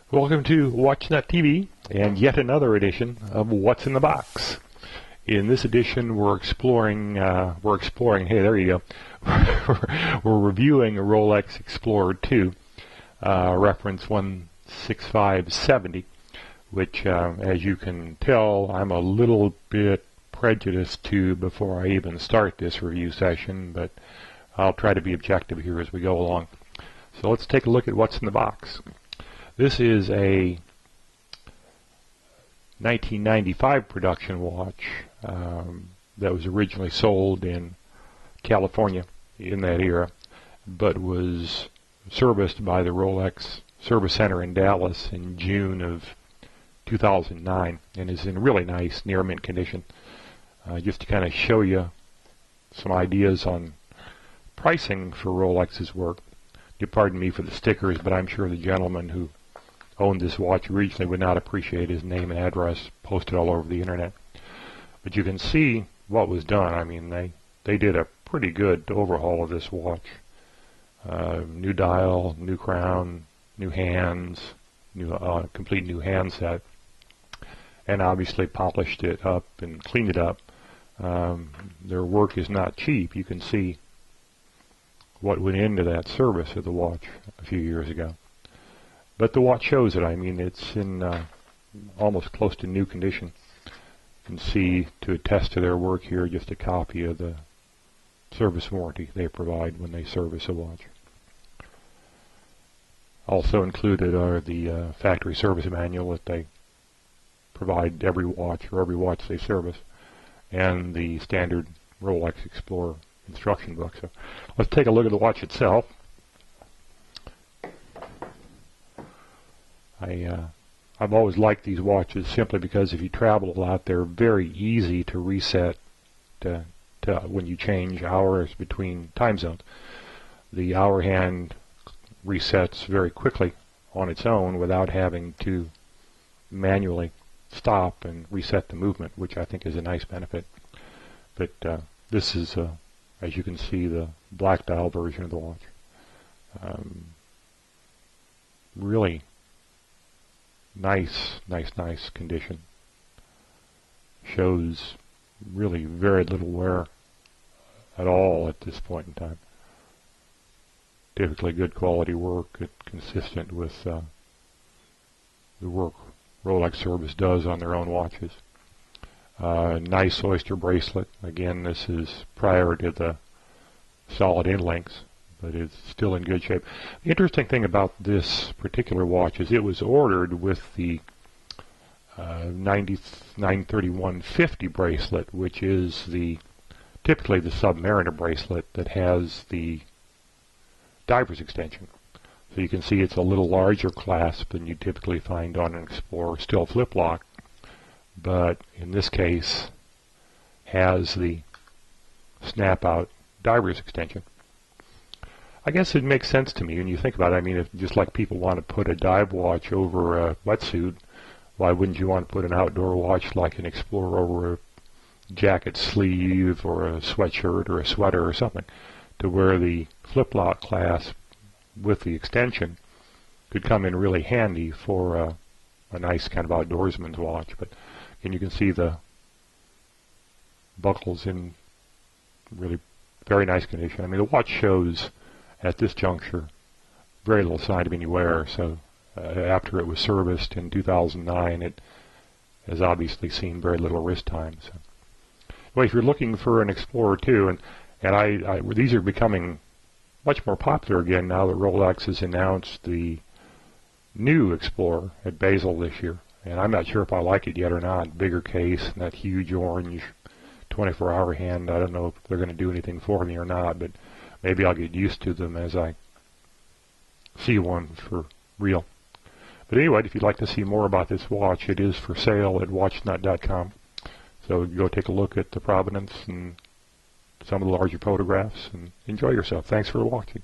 Welcome to WatchNut TV and yet another edition of What's in the Box. In this edition, we're exploring. Hey, there you go. We're reviewing a Rolex Explorer II, reference 16570, which, as you can tell, I'm a little bit prejudiced to before I even start this review session, but I'll try to be objective here as we go along. So let's take a look at what's in the box. This is a 1995 production watch that was originally sold in California in that era, but was serviced by the Rolex Service Center in Dallas in June of 2009 and is in really nice near mint condition. Just to kind of show you some ideas on pricing for Rolex's work. You pardon me for the stickers, but I'm sure the gentleman who owned this watch originally would not appreciate his name and address posted all over the internet. But you can see what was done. I mean, they did a pretty good overhaul of this watch. New dial, new crown, new hands, complete new handset, and obviously polished it up and cleaned it up. Their work is not cheap. You can see what went into that service of the watch a few years ago. But the watch shows it. I mean, it's in almost close to new condition. You can see, to attest to their work here, just a copy of the service warranty they provide when they service a watch. Also included are the factory service manual that they provide every watch they service, and the standard Rolex Explorer instruction book. So let's take a look at the watch itself. I've always liked these watches simply because if you travel a lot, they're very easy to reset to when you change hours between time zones. The hour hand resets very quickly on its own without having to manually stop and reset the movement, which I think is a nice benefit. But this is, as you can see, the black dial version of the watch. Really nice condition. Shows really very little wear at all at this point in time. Typically good quality work, consistent with the work Rolex Service does on their own watches. Nice oyster bracelet. Again, this is prior to the solid inlinks, but it's still in good shape. The interesting thing about this particular watch is it was ordered with the 93150 bracelet, which is typically the Submariner bracelet that has the diver's extension. So you can see it's a little larger clasp than you typically find on an Explorer, still flip lock, but in this case has the snap out diver's extension. I guess it makes sense to me when you think about it. I mean, if just like people want to put a dive watch over a wetsuit, why wouldn't you want to put an outdoor watch like an Explorer over a jacket sleeve or a sweatshirt or a sweater or something, to where the flip-lock clasp with the extension could come in really handy for a nice kind of outdoorsman's watch. But and you can see the buckles in really very nice condition. I mean, the watch shows at this juncture very little sign of any wear, so after it was serviced in 2009, it has obviously seen very little wrist time. So anyway, if you're looking for an Explorer II, and these are becoming much more popular again now that Rolex has announced the new Explorer at Basel this year, and I'm not sure if I like it yet or not. Bigger case and that huge orange 24-hour hand. I don't know if they're going to do anything for me or not, but maybe I'll get used to them as I see one for real. But anyway, if you'd like to see more about this watch, it is for sale at watchnut.com. So go take a look at the provenance and some of the larger photographs and enjoy yourself. Thanks for watching.